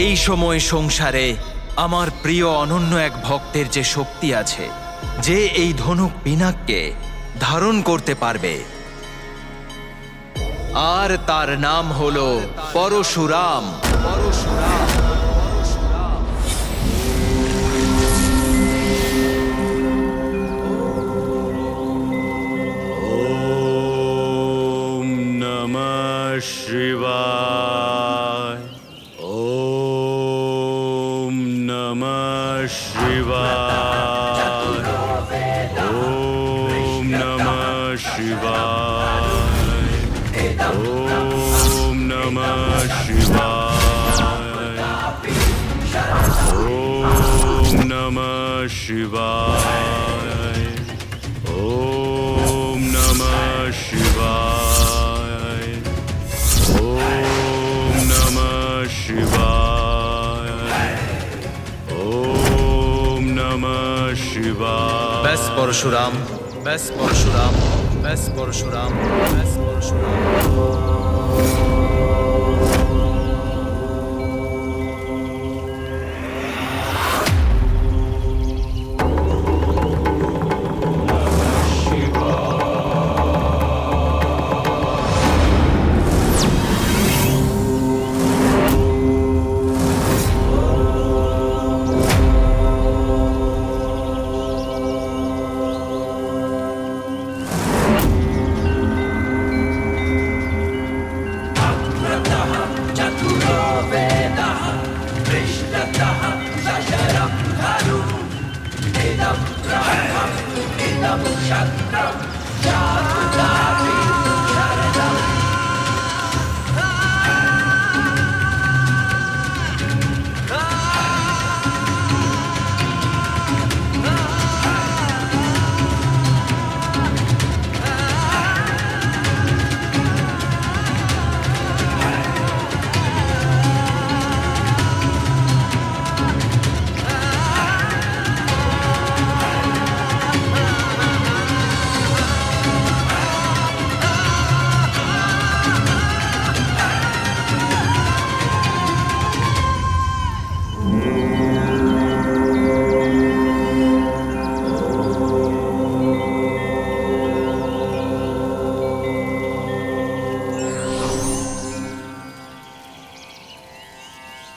এই সময় সংসারে আমার প্রিয় অনন্য এক ভক্তের যে শক্তি আছে, যে এই ধনুক পিনাককে ধারণ করতে পারবে, আর তার নাম হলো পরশুরাম। ওম নমঃ শিবায়। ওম নমঃ শিবায়। ওম নমঃ শিবায়। ওম নমঃ শিবায়। ওম নমঃ শিবায়। ওম নমঃ শিবায়। ওম নমঃ শিবায়। ওম নমঃ শিবায়। ব্যাস পরশুরাম, ব্যাস পরশুরাম, ব্যাস পরশুরাম, ব্যাস পরশুরাম।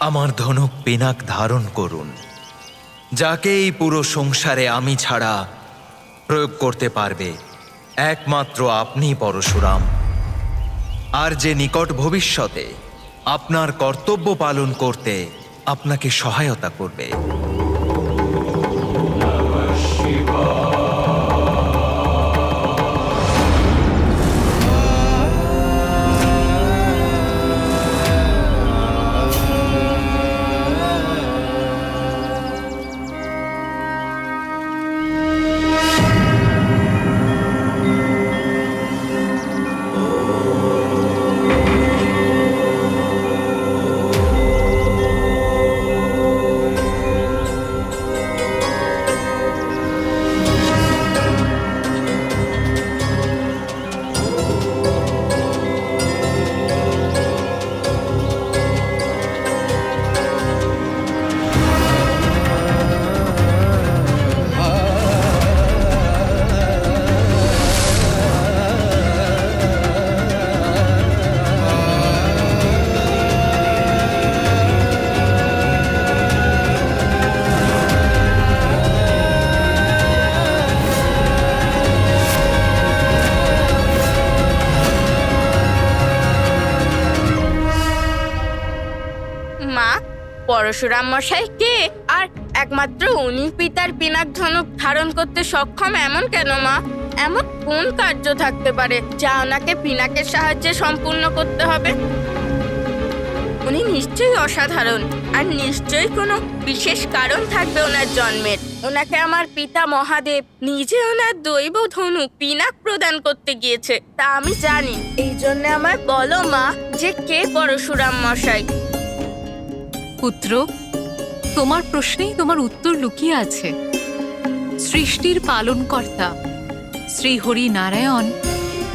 আমার ধনুক পিনাক ধারণ করুন, যাকে এই পুরো সংসারে আমি ছাড়া প্রয়োগ করতে পারবে একমাত্র আপনি পরশুরাম, আর যে নিকট ভবিষ্যতে আপনার কর্তব্য পালন করতে আপনাকে সহায়তা করবে। পরশুরাম মশাই কে, আর একমাত্র উনি পিতার পিনাক ধনুক ধারণ করতে সক্ষম এমন কেন মা? এমন কোন কার্য থাকতে পারে যা ওনাকে পিনাকের সাহায্যে সম্পূর্ণ করতে হবে? উনি নিশ্চয়ই অসাধারণ, আর নিশ্চয়ই কোনো বিশেষ কারণ থাকবে ওনার জন্মের। ওনাকে আমার পিতা মহাদেব নিজে ওনার দৈব ধনুক পিনাক প্রদান করতে গিয়েছে, তা আমি জানি। এই জন্য আমায় বলো মা, যে কে পরশুরাম মশাই? পুত্র, তোমার প্রশ্নেই তোমার উত্তর লুকিয়ে আছে। সৃষ্টির পালনকর্তা শ্রীহরি নারায়ণ,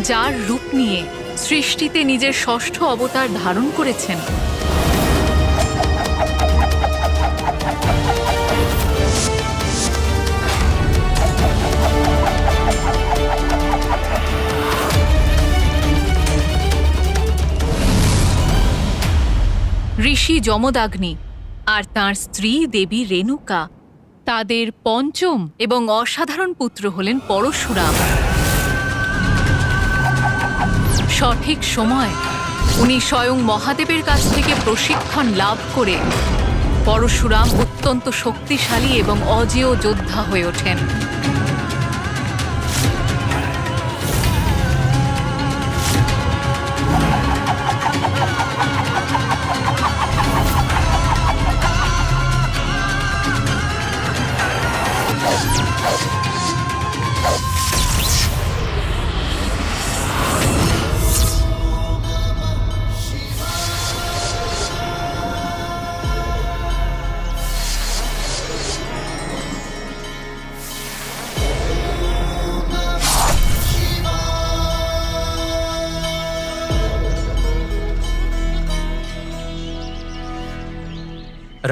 যার রূপ নিয়ে সৃষ্টিতে নিজের ষষ্ঠ অবতার ধারণ করেছেন, যমদাগ্নি আর তাঁর স্ত্রী দেবী রেণুকা, তাদের পঞ্চম এবং অসাধারণ পুত্র হলেন পরশুরাম। সঠিক সময় উনি স্বয়ং মহাদেবের কাছ থেকে প্রশিক্ষণ লাভ করে পরশুরাম অত্যন্ত শক্তিশালী এবং অজেয় যোদ্ধা হয়ে ওঠেন।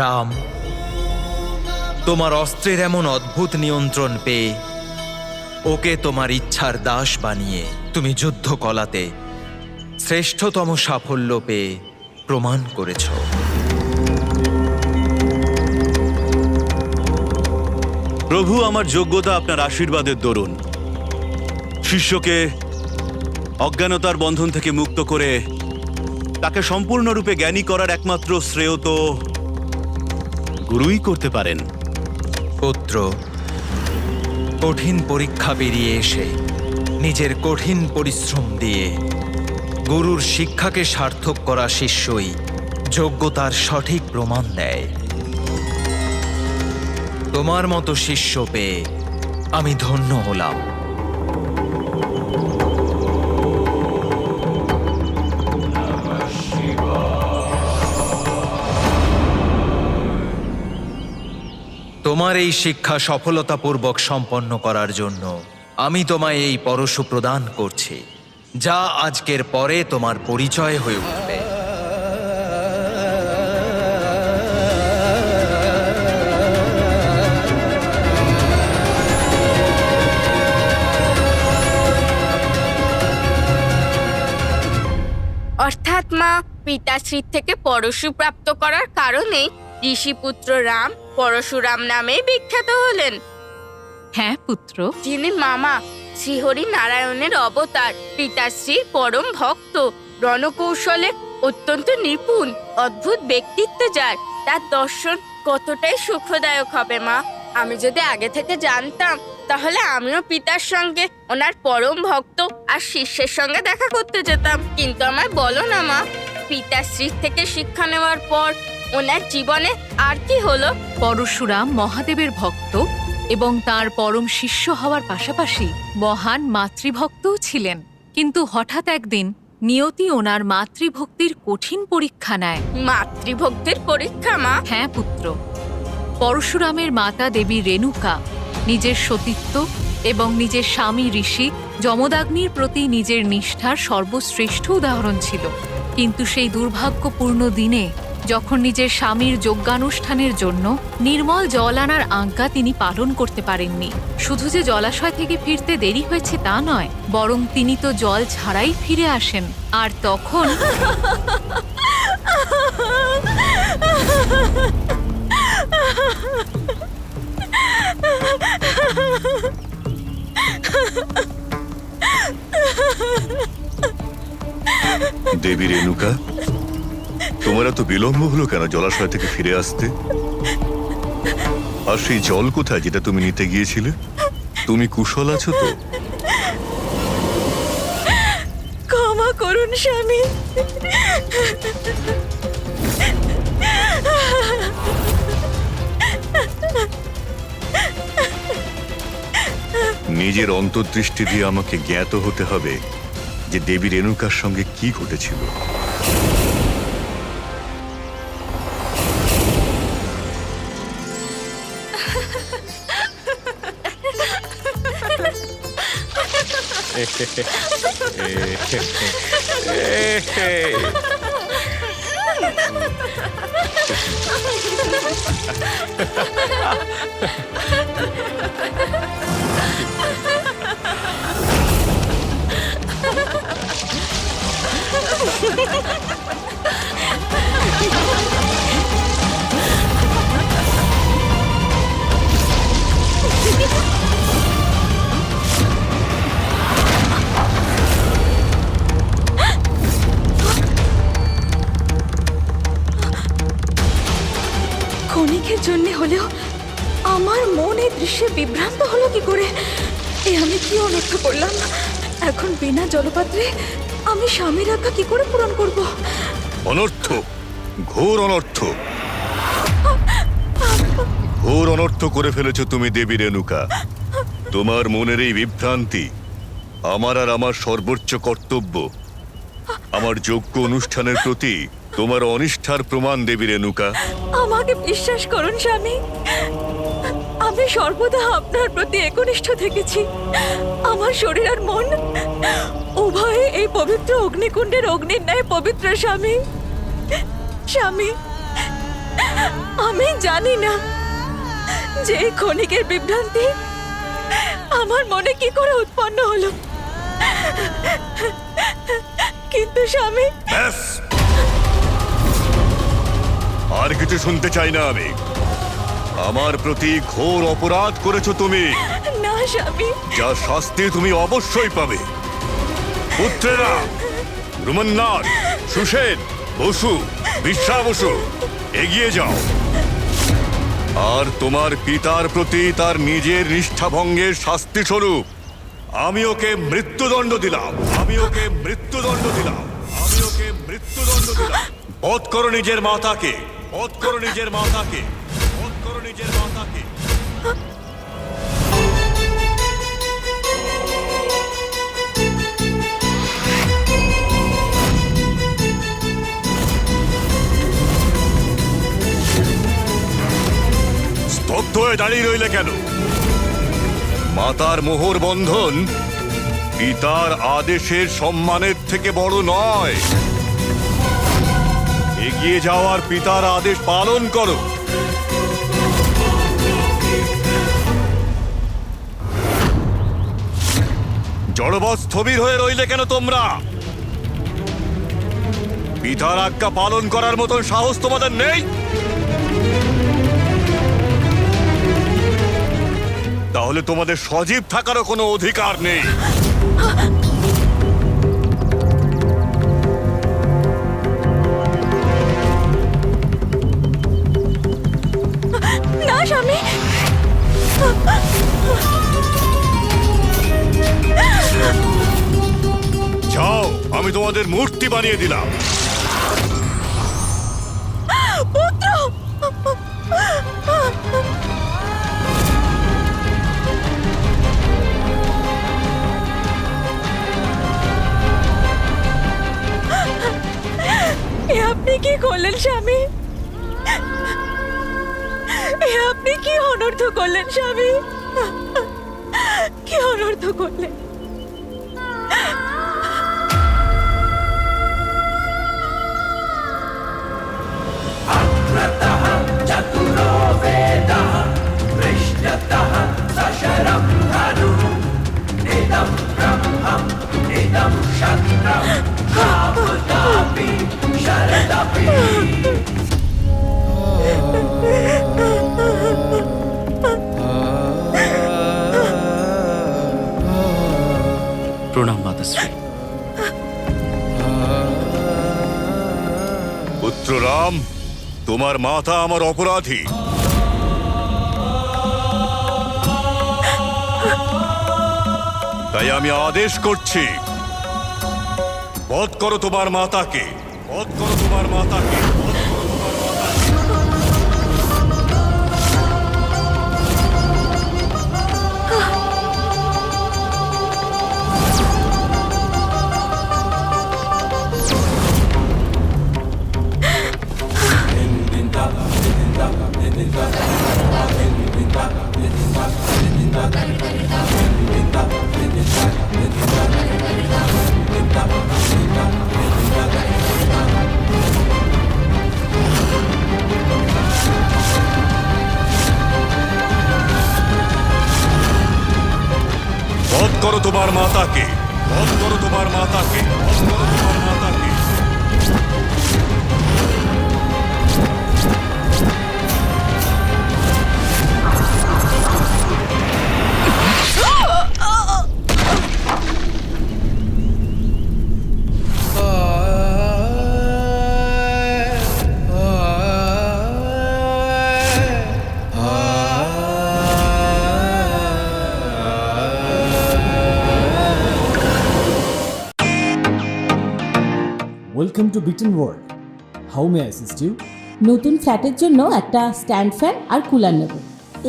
রাম, তোমার অস্ত্রের এমন অদ্ভুত নিয়ন্ত্রণ পেয়ে ওকে তোমার ইচ্ছার দাস বানিয়ে তুমি যুদ্ধ কলাতে শ্রেষ্ঠতম সাফল্য পেয়ে প্রমাণ করেছ। প্রভু, আমার যোগ্যতা আপনার আশীর্বাদের দরুন। শিষ্যকে অজ্ঞানতার বন্ধন থেকে মুক্ত করে তাকে সম্পূর্ণরূপে জ্ঞানী করার একমাত্র শ্রেয় তো গুরুই করতে পারেন। পুত্র, কঠিন পরীক্ষা পেরিয়ে এসে নিজের কঠিন পরিশ্রম দিয়ে গুরুর শিক্ষাকে সার্থক করা শিষ্যই যোগ্যতার সঠিক প্রমাণ দেয়। তোমার মতো শিষ্য পেয়ে আমি ধন্য হলাম। তোমার এই শিক্ষা সফলতাপূর্বক সম্পন্ন করার জন্য আমি তোমায় এই পরশু প্রদান করছি, যা আজকের পরে তোমার পরিচয় হয়ে উঠবে। অর্থাৎ মা, পিতাশ্রী থেকে পরশু প্রাপ্ত করার কারণে ঋষিপুত্র রাম পরশুরাম নামেই বিখ্যাত হলেন। হ্যাঁ পুত্র, যিনি মামা শ্রীহরি নারায়ণের অবতার, পিতাশ্রীর পরম ভক্ত, রণকৌশলে অত্যন্ত নিপুণ, অদ্ভুত ব্যক্তিত্ব যার, তার দর্শন কতটাই সুখদায়ক হবে মা। আমি যদি আগে থেকে জানতাম তাহলে আমিও পিতার সঙ্গে ওনার পরম ভক্ত আর শিষ্যের সঙ্গে দেখা করতে যেতাম। কিন্তু আমায় বলো না মা, পিতাশ্রীর থেকে শিক্ষা নেওয়ার পর ওনার জীবনে আর কি হলো? পরশুরাম মহাদেবের ভক্ত এবং তার পরম শিষ্য হওয়ার পাশাপাশি মহান মাতৃভক্তও ছিলেন। কিন্তু হঠাৎ একদিন নিয়তি ওনার মাতৃভক্তির কঠিন পরীক্ষা নেয়। মাতৃভক্তির পরীক্ষা মা? হ্যাঁ পুত্র, পরশুরামের মাতা দেবী রেণুকা নিজের সতীত্ব এবং নিজের স্বামী ঋষি যমদাগ্নির প্রতি নিজের নিষ্ঠার সর্বশ্রেষ্ঠ উদাহরণ ছিল। কিন্তু সেই দুর্ভাগ্যপূর্ণ দিনে যখন নিজের স্বামীর যজ্ঞানুষ্ঠানের জন্য নির্মল জল আনার আজ্ঞা তিনি পালন করতে পারেননি, শুধু যে জলাশয় থেকে ফিরতে দেরি হয়েছে তা নয়, বরং তিনি তো জল ছাড়াই ফিরে আসেন। আর তখন দেবী রেণুকা, তোমার এত বিলম্ব হলো কেন জলাশয় থেকে ফিরে আসতে? আর সেই জল কোথায় যেটা তুমি নিতে গিয়েছিলে? তুমি কুশল আছো তো? ক্ষমা করুন স্বামী। নিজের অন্তর্দৃষ্টি দিয়ে আমাকে জ্ঞাত হতে হবে যে দেবী রেণুকার সঙ্গে কি ঘটেছিল। আমার মন এই দৃশ্যে বিভ্রান্ত হলো কি করে? এ আমি কি অনর্থ করলাম? এখন বিনা জলপাত্রে আমি স্বামীর আজ্ঞা কি করে পূরণ করব? অনর্থ, ঘোর অনর্থ, ঘোর অনর্থ করে ফেলেছ তুমি দেবী রেণুকা। তোমার মনের এই বিভ্রান্তি আমার আর আমার সর্বোচ্চ কর্তব্য, আমার যোগ্য অনুষ্ঠানের প্রতি তোমার অনিষ্ঠার প্রমাণ দেবী রেণুকা। আমাকে বিশ্বাস করুন স্বামী, আমি সর্বদা আপনার প্রতি একনিষ্ঠ থেকেছি। আমার শরীর আর মন উভয়ে এই পবিত্র অগ্নিকুণ্ডের অগ্নির ন্যায় পবিত্র স্বামী। স্বামী, আমি জানি না যে এই ক্ষণিকের বিভ্রান্তি আমার মনে কি করে উৎপন্ন হলো, কিন্তু স্বামী, ব্যাস, আর কিছু শুনতে চাই না আমি। আমার প্রতি ঘোর অপরাধ করেছো তুমি, না স্বামী। যা শাস্তি তুমি অবশ্যই পাবে। পুত্রেরা, রুমন্নাথ, সুসেন, বসু, বিশ্বা বসু, এগিয়ে যাও। আর তোমার পিতার প্রতি তার নিজের নিষ্ঠাভঙ্গের শাস্তি স্বরূপ আমি ওকে মৃত্যুদণ্ড দিলাম। আমি ওকে মৃত্যুদণ্ড দিলাম। আমি ওকে মৃত্যুদণ্ড দিলাম। বধ করো নিজের মাতাকে, বধ করো নিজের মাতাকে, বধ করো নিজের মাতাকে। স্তব্ধ হয়ে দাঁড়িয়ে রইলে কেন? মাতার মোহর বন্ধন পিতার আদেশের সম্মানের থেকে বড় নয়। এগিয়ে যাওয়ার পিতার আদেশ পালন করো। জড়বৎ স্থবির হয়ে রইলে কেন তোমরা? পিতার আজ্ঞা পালন করার মতন সাহস তোমাদের নেই? তাহলে তোমাদের সজীব থাকারও কোনো অধিকার নেই। না স্বামী, যাও, আমি তোমাদের মূর্তি বানিয়ে দিলাম। পুত্র, এ আপনি কি করলেন স্বামী? এ আপনি কি অনর্থ করলেন স্বামী? কি অনর্থ করলেন? প্রণাম মাতাশ্রী। পুত্র রাম, তোমার মাতা আমার অপরাধী। তাই আমি আদেশ করছি, বধ করো তোমার মাতাকে, বধ করো তোমার মাতাকে, বধ করো তোমার মাতাকে। বধ করো তোমার মাতাকে, বধ করো তোমার মাতাকে, বধ করো তোমার মাতাকে। Welcome to Beaten World. How may I assist you? নতুন ফ্ল্যাটের জন্য একটা স্ট্যান্ড ফ্যান আর কুলার নেব।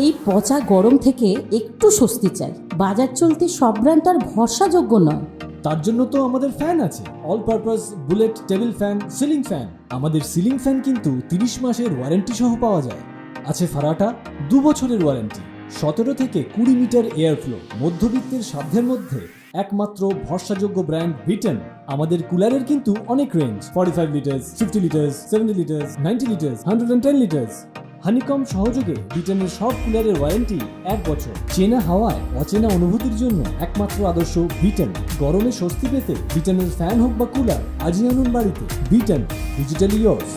এই পচা গরম থেকে একটু স্বস্তি চাই। বাজার চলতে সব ব্র্যান্ড আর ভরসাযোগ্য নয়। তার জন্য তো আমাদের ফ্যান আছে, all purpose bullet table fan, ceiling fan. আমাদের সিলিং ফ্যান কিন্তু 30 মাসের ওয়ারেন্টি সহ পাওয়া যায়। আছে ফারাটা 2 বছরের ওয়ারেন্টি, 17 থেকে 20 মিটার এয়ার ফ্লো, মধ্যবিত্তের সাধ্যের মধ্যে একমাত্র ভরসাযোগ্য ব্র্যান্ড বিটেন। আমাদের কুলারের কিন্তু অনেক range, 45 litres, 50 litres, 70 litres, 90 litres, 110 litres. Honeycomb সহযোগে বিটেনের সব কুলারের ওয়ারেন্টি 1 বছর। চেনা হাওয়ায় অচেনা অনুভূতির জন্য একমাত্র আদর্শ বিটেন। গরমে স্বস্তি পেতে বিটেনের ফ্যান হোক বা কুলার, আজই আনুন বাড়িতে। Beaten, digitally years.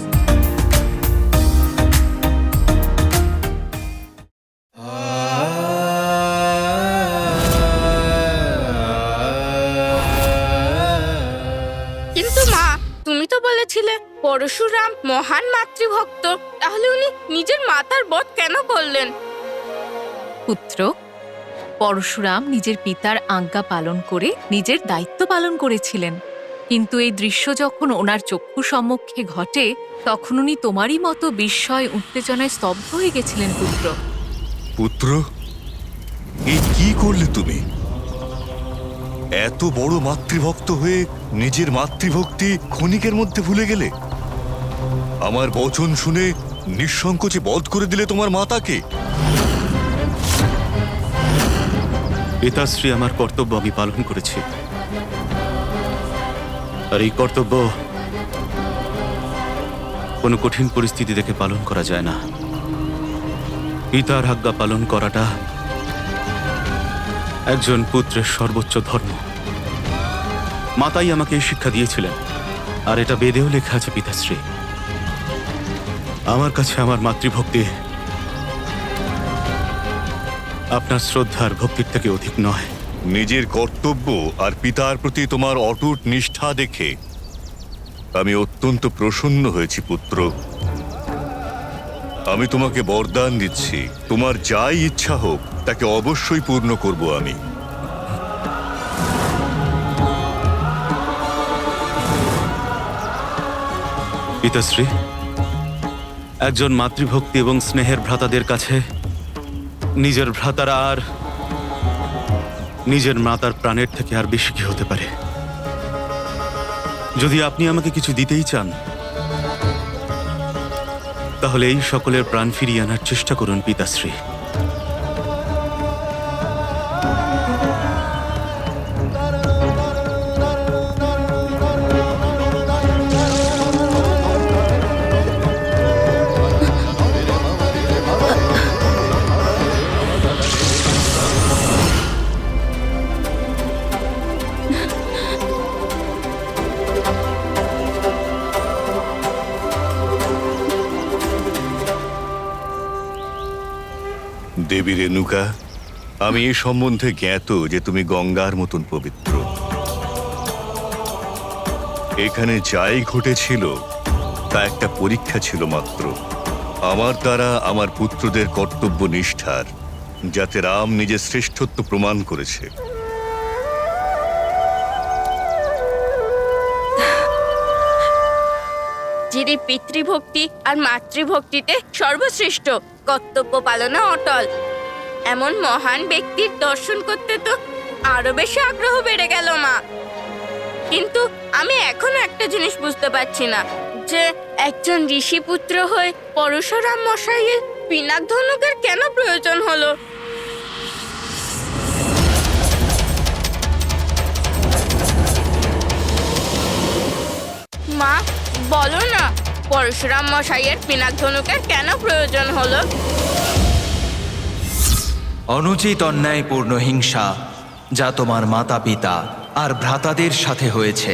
কিন্তু মা, তুমি তো বলেছিলে পরশুরাম মহান মাতৃভক্ত, তাহলে উনি নিজের মাতার বধ কেন করলেন? পুত্র, পরশুরাম নিজের পিতার আজ্ঞা পালন করে নিজের দায়িত্ব পালন করেছিলেন, কিন্তু এই দৃশ্য যখন ওনার চক্ষু সম্মুখে ঘটে তখন উনি তোমারই মতো বিস্ময় উত্তেজনায় স্তব্ধ হয়ে গেছিলেন। পুত্র, পুত্র, এই কি করলে তুমি? এত বড় মাতৃভক্ত হয়ে নিজের মাতৃভক্তি ক্ষণিকের মধ্যে ভুলে গেলে? আমার বচন শুনে নিঃসংকোচে বধ করে দিলে তোমার মাতাকে। পিতাশ্রী, আমার কর্তব্য আমি পালন করেছি, আর এই কর্তব্য কোনো কঠিন পরিস্থিতি দেখে পালন করা যায় না। পিতার আজ্ঞা পালন করাটা একজন পুত্রের সর্বোচ্চ ধর্ম। মাতাই আমাকে এই শিক্ষা দিয়েছিলেন, আর এটা বেদেও লেখা আছে। পিতাশ্রী, আমার কাছে আমার মাতৃভক্তি আপনার শ্রদ্ধার ভক্তির থেকে অধিক নয়। নিজের কর্তব্য আর পিতার প্রতি তোমার অটুট নিষ্ঠা দেখে আমি অত্যন্ত প্রসন্ন হয়েছি পুত্র। আমি তোমাকে বরদান দিচ্ছি, তোমার যাই ইচ্ছা হোক তাকে অবশ্যই পূর্ণ করব আমি। পিতাশ্রী, একজন মাতৃভক্তি এবং স্নেহের ভ্রাতাদের কাছে নিজের ভ্রাতারা আর নিজের মাতার প্রাণের থেকে আর বেশি কি হতে পারে? যদি আপনি আমাকে কিছু দিতেই চান তাহলে এই সকলের প্রাণ ফিরিয়ে আনার চেষ্টা করুন পিতাশ্রী। দেবী রেণুকা, আমি এ সম্বন্ধে জ্ঞাত যে তুমি গঙ্গার মতন পবিত্র। এখানে যাই ঘটেছিল তা একটা পরীক্ষা ছিল মাত্র, আমার দ্বারা আমার পুত্রদের কর্তব্য নিষ্ঠার, যাতে রাম নিজের শ্রেষ্ঠত্ব প্রমাণ করেছে। যিনি পিতৃভক্তি আর মাতৃভক্তিতে সর্বশ্রেষ্ঠ, কর্তব্য পালনে অটল, এমন মহান ব্যক্তির দর্শন করতে তো আরো বেশি আগ্রহ বেড়ে গেল মা। কিন্তু আমি এখনো একটা জিনিস বুঝতে পারছি না, যে একজন ঋষি পুত্র হয়ে পরশুরাম মশাইয়ের পিনাক ধনুকের কেন প্রয়োজন হলো? মা, বলো না, পরশুরাম মশাইয়ের পিনাক ধনুকের কেন প্রয়োজন হলো? অনুচিত অন্যায়পূর্ণ হিংসা যা তোমার মাতা পিতা আর ভ্রাতাদের সাথে হয়েছে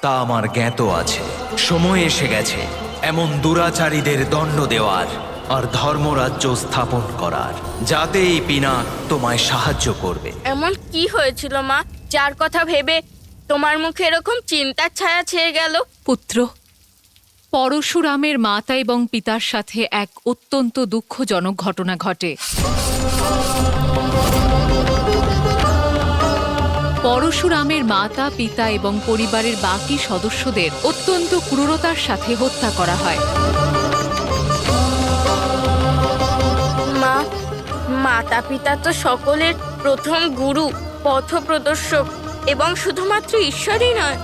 তা আমার জ্ঞাত আছে। সময় এসে গেছে এমন দুরাচারীদের দণ্ড দেওয়ার আর ধর্মরাজ্য স্থাপন করার, যাতে এই পিনাক তোমায় সাহায্য করবে। এমন কি হয়েছিল মা, যার কথা ভেবে তোমার মুখে এরকম চিন্তার ছায়া ছেয়ে গেল? পুত্র, পরশুরামের মাতা এবং পিতার সাথে এক অত্যন্ত দুঃখজনক ঘটনা ঘটে। পরশুরামের মাতা পিতা এবং পরিবারের বাকি সদস্যদের অত্যন্ত ক্রূরতার সাথে হত্যা করা হয়। মা, মাতা পিতা তো সকলের প্রথম গুরু, পথপ্রদর্শক এবং শুধুমাত্র ঈশ্বরই নয়,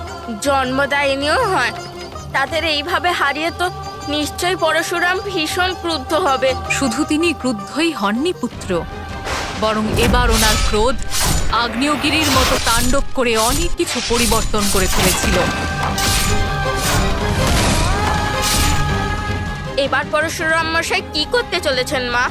জন্মদায়িনীও হয়। তাদের এইভাবে হারিয়ে তো নিশ্চয়ই পরশুরাম ভীষণ ক্রুদ্ধ হবে। শুধু তিনি ক্রুদ্ধই হননি পুত্র, বরং এবার ওনার ক্রোধ আগ্নেয়গিরির মতো তাণ্ডব করে অনেক কিছু পরিবর্তন করে ফেলেছিল। এবার পরশুরাম মশাই কি করতে চলেছেন মা?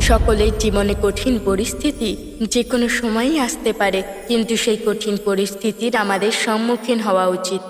সকলের জীবনে কঠিন পরিস্থিতি যে কোনো সময়ই আসতে পারে, কিন্তু সেই কঠিন পরিস্থিতির আমাদের সম্মুখীন হওয়া উচিত।